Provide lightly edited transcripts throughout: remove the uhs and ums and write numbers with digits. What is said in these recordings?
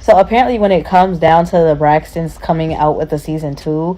So apparently when it comes down to the Braxtons coming out with the season 2,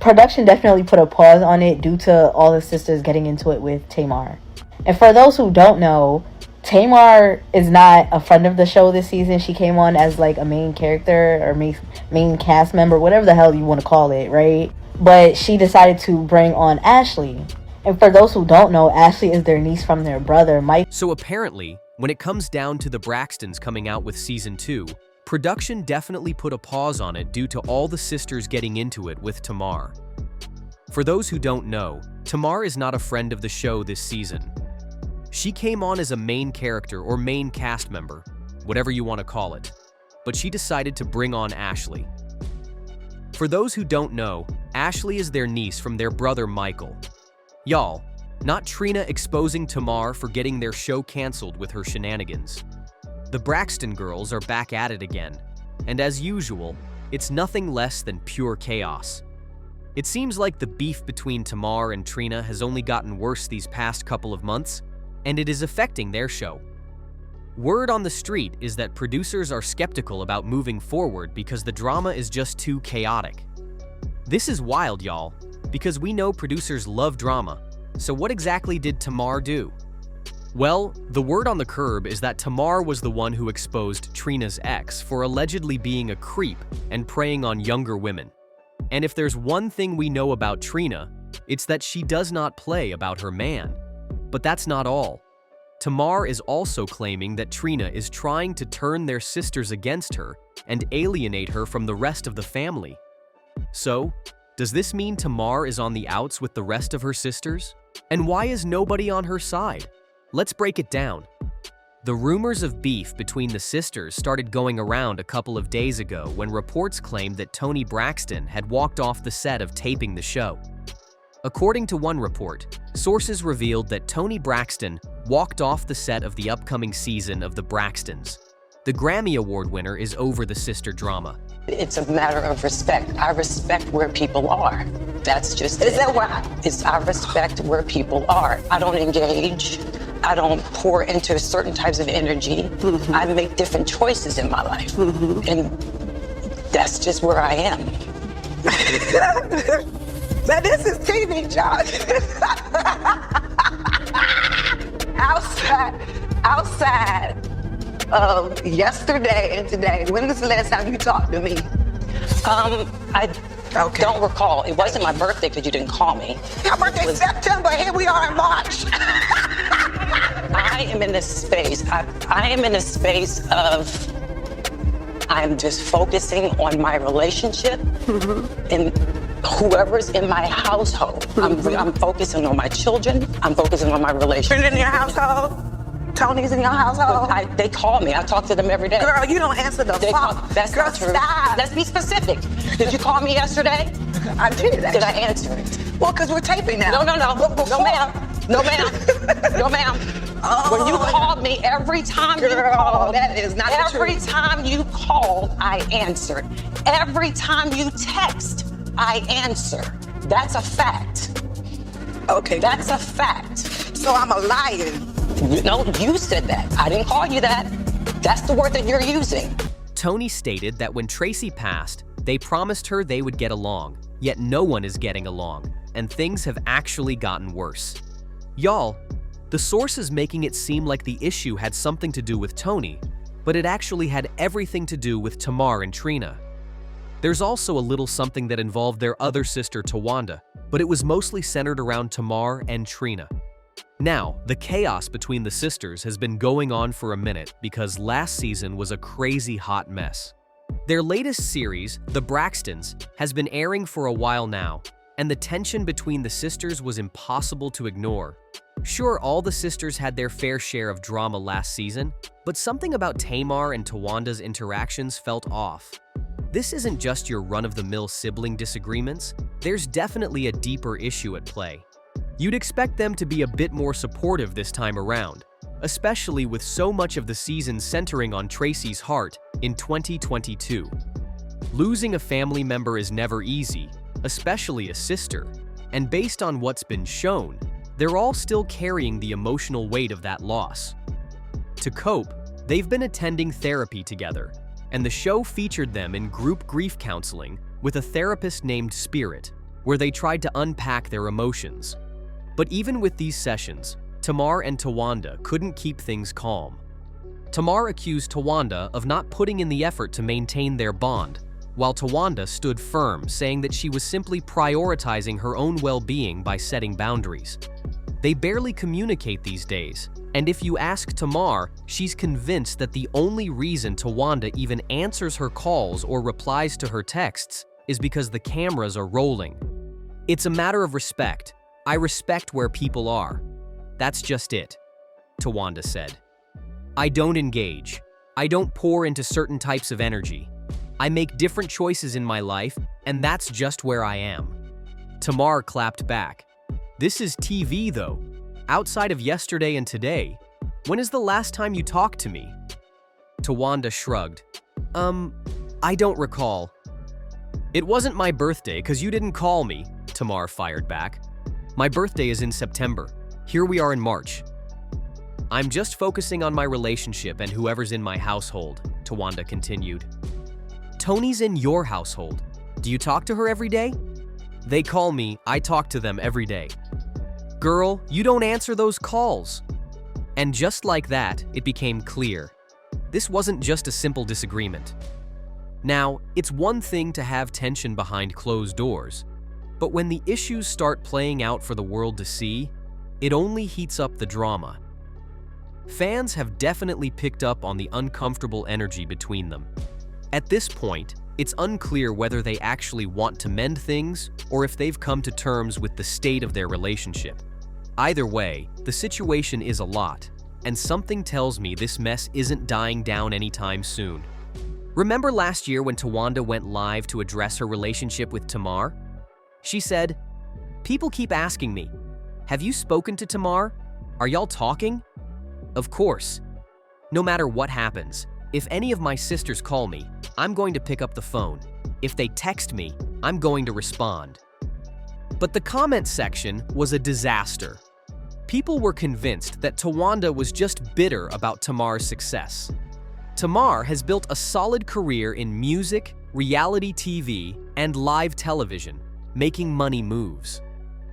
production definitely put a pause on it due to all the sisters getting into it with Tamar. And for those who don't know, Tamar is not a friend of the show this season. She came on as like a main character or main cast member, whatever the hell you want to call it, right? But she decided to bring on Ashley. And for those who don't know, Ashley is their niece from their brother, Mike. So apparently, when it comes down to the Braxtons coming out with season 2, production definitely put a pause on it due to all the sisters getting into it with Tamar. For those who don't know, Tamar is not a friend of the show this season. She came on as a main character or main cast member, whatever you want to call it, but she decided to bring on Ashley. For those who don't know, Ashley is their niece from their brother Michael. Y'all, not Trina exposing Tamar for getting their show canceled with her shenanigans. The Braxton girls are back at it again, and as usual, it's nothing less than pure chaos. It seems like the beef between Tamar and Trina has only gotten worse these past couple of months, and it is affecting their show. Word on the street is that producers are skeptical about moving forward because the drama is just too chaotic. This is wild, y'all, because we know producers love drama. So what exactly did Tamar do? Well, the word on the curb is that Tamar was the one who exposed Trina's ex for allegedly being a creep and preying on younger women. And if there's one thing we know about Trina, it's that she does not play about her man. But that's not all. Tamar is also claiming that Trina is trying to turn their sisters against her and alienate her from the rest of the family. So, does this mean Tamar is on the outs with the rest of her sisters? And why is nobody on her side? Let's break it down. The rumors of beef between the sisters started going around a couple of days ago when reports claimed that Toni Braxton had walked off the set of taping the show. According to one report, sources revealed that Toni Braxton walked off the set of the upcoming season of The Braxtons. The Grammy Award winner is over the sister drama. It's a matter of respect. I respect where people are. That's just it. Is that why? I respect where people are. I don't engage. I don't pour into certain types of energy. Mm-hmm. I make different choices in my life. Mm-hmm. And that's just where I am. But this is TV, John. outside of yesterday and today, when was the last time you talked to me? I don't recall. It wasn't my birthday because you didn't call me. Your birthday's September. Here we are in March. I am in this space. I am in a space of I'm just focusing on my relationship and whoever's in my household. I'm focusing on my children. I'm focusing on my relationship. In your household? Tony's in your household? They call me. I talk to them every day. Girl, you don't answer the phone. That's Girl, not true. Stop. Let's be specific. Did you call me yesterday? I did, actually. Did I answer it? Well, because we're taping now. No, ma'am. No, ma'am. Oh, when you called me, every time you called, that is not every time you called, I answered. Every time you text, I answer. That's a fact. Okay. That's a fact. So I'm a liar. No, you said that. I didn't call you that. That's the word that you're using. Toni stated that when Tracy passed, they promised her they would get along, yet no one is getting along, and things have actually gotten worse. Y'all, the source is making it seem like the issue had something to do with Toni, but it actually had everything to do with Tamar and Trina. There's also a little something that involved their other sister Tawanda, but it was mostly centered around Tamar and Trina. Now, the chaos between the sisters has been going on for a minute because last season was a crazy hot mess. Their latest series, The Braxtons, has been airing for a while now, and the tension between the sisters was impossible to ignore. Sure, all the sisters had their fair share of drama last season, but something about Tamar and Tawanda's interactions felt off. This isn't just your run-of-the-mill sibling disagreements, there's definitely a deeper issue at play. You'd expect them to be a bit more supportive this time around, especially with so much of the season centering on Tracy's heart in 2022. Losing a family member is never easy, especially a sister, and based on what's been shown, they're all still carrying the emotional weight of that loss. To cope, they've been attending therapy together, and the show featured them in group grief counseling with a therapist named Spirit, where they tried to unpack their emotions. But even with these sessions, Tamar and Tawanda couldn't keep things calm. Tamar accused Tawanda of not putting in the effort to maintain their bond, while Tawanda stood firm, saying that she was simply prioritizing her own well-being by setting boundaries. They barely communicate these days, and if you ask Tamar, she's convinced that the only reason Tawanda even answers her calls or replies to her texts is because the cameras are rolling. It's a matter of respect. I respect where people are. That's just it, Tawanda said. I don't engage. I don't pour into certain types of energy. I make different choices in my life, and that's just where I am. Tamar clapped back. This is TV though. Outside of yesterday and today, when is the last time you talked to me? Tawanda shrugged. I don't recall. It wasn't my birthday because you didn't call me, Tamar fired back. My birthday is in September. Here we are in March. I'm just focusing on my relationship and whoever's in my household, Tawanda continued. Tony's in your household. Do you talk to her every day? They call me, I talk to them every day. Girl, you don't answer those calls. And just like that, it became clear. This wasn't just a simple disagreement. Now, it's one thing to have tension behind closed doors, but when the issues start playing out for the world to see, it only heats up the drama. Fans have definitely picked up on the uncomfortable energy between them. At this point, it's unclear whether they actually want to mend things or if they've come to terms with the state of their relationship. Either way, the situation is a lot, and something tells me this mess isn't dying down anytime soon. Remember last year when Tawanda went live to address her relationship with Tamar? She said, "People keep asking me, have you spoken to Tamar? Are y'all talking?" Of course. No matter what happens, if any of my sisters call me, I'm going to pick up the phone. If they text me, I'm going to respond. But the comment section was a disaster. People were convinced that Tawanda was just bitter about Tamar's success. Tamar has built a solid career in music, reality TV, and live television, making money moves.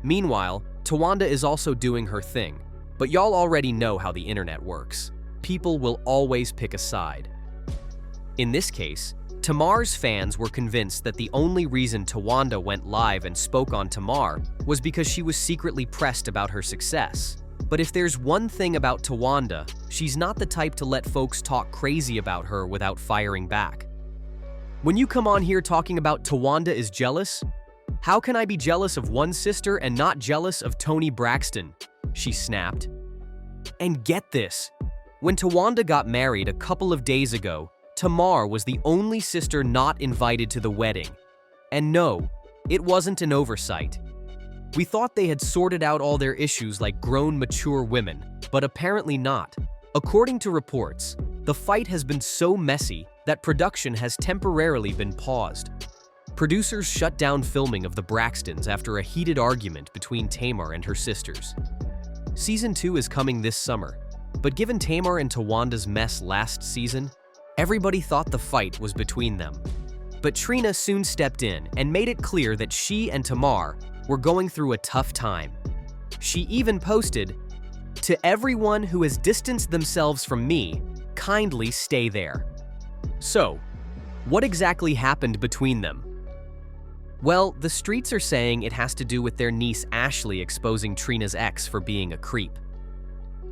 Meanwhile, Tawanda is also doing her thing, but y'all already know how the internet works. People will always pick a side. In this case, Tamar's fans were convinced that the only reason Tawanda went live and spoke on Tamar was because she was secretly pressed about her success. But if there's one thing about Tawanda, she's not the type to let folks talk crazy about her without firing back. When you come on here talking about Tawanda is jealous, how can I be jealous of one sister and not jealous of Toni Braxton? She snapped. And get this, when Tawanda got married a couple of days ago, Tamar was the only sister not invited to the wedding. And no, it wasn't an oversight. We thought they had sorted out all their issues like grown, mature women, but apparently not. According to reports, the fight has been so messy that production has temporarily been paused. Producers shut down filming of the Braxtons after a heated argument between Tamar and her sisters. Season 2 is coming this summer, but given Tamar and Tawanda's mess last season, everybody thought the fight was between them. But Trina soon stepped in and made it clear that she and Tamar were going through a tough time. She even posted, "To everyone who has distanced themselves from me, kindly stay there." So, what exactly happened between them? Well, the streets are saying it has to do with their niece Ashley exposing Trina's ex for being a creep.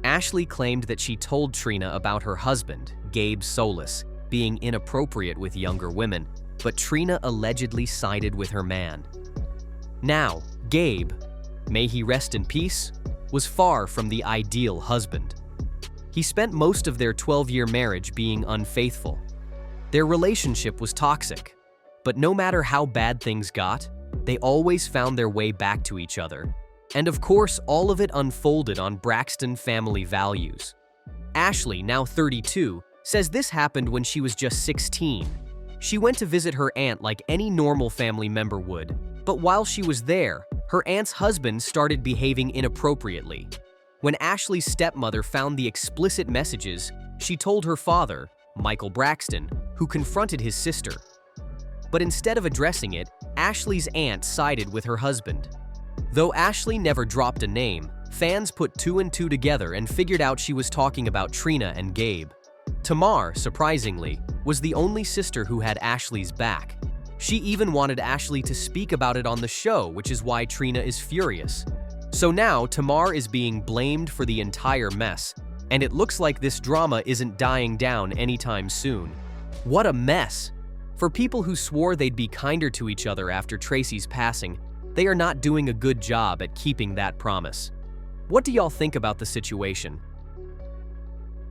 Ashley claimed that she told Trina about her husband, Gabe Solis, being inappropriate with younger women, but Trina allegedly sided with her man. Now, Gabe, may he rest in peace, was far from the ideal husband. He spent most of their 12-year marriage being unfaithful. Their relationship was toxic, but no matter how bad things got, they always found their way back to each other. And of course, all of it unfolded on Braxton family values. Ashley, now 32, says this happened when she was just 16. She went to visit her aunt like any normal family member would, but while she was there, her aunt's husband started behaving inappropriately. When Ashley's stepmother found the explicit messages, she told her father, Michael Braxton, who confronted his sister. But instead of addressing it, Ashley's aunt sided with her husband. Though Ashley never dropped a name, fans put two and two together and figured out she was talking about Trina and Gabe. Tamar, surprisingly, was the only sister who had Ashley's back. She even wanted Ashley to speak about it on the show, which is why Trina is furious. So now Tamar is being blamed for the entire mess, and it looks like this drama isn't dying down anytime soon. What a mess! For people who swore they'd be kinder to each other after Tracy's passing, they are not doing a good job at keeping that promise. What do y'all think about the situation?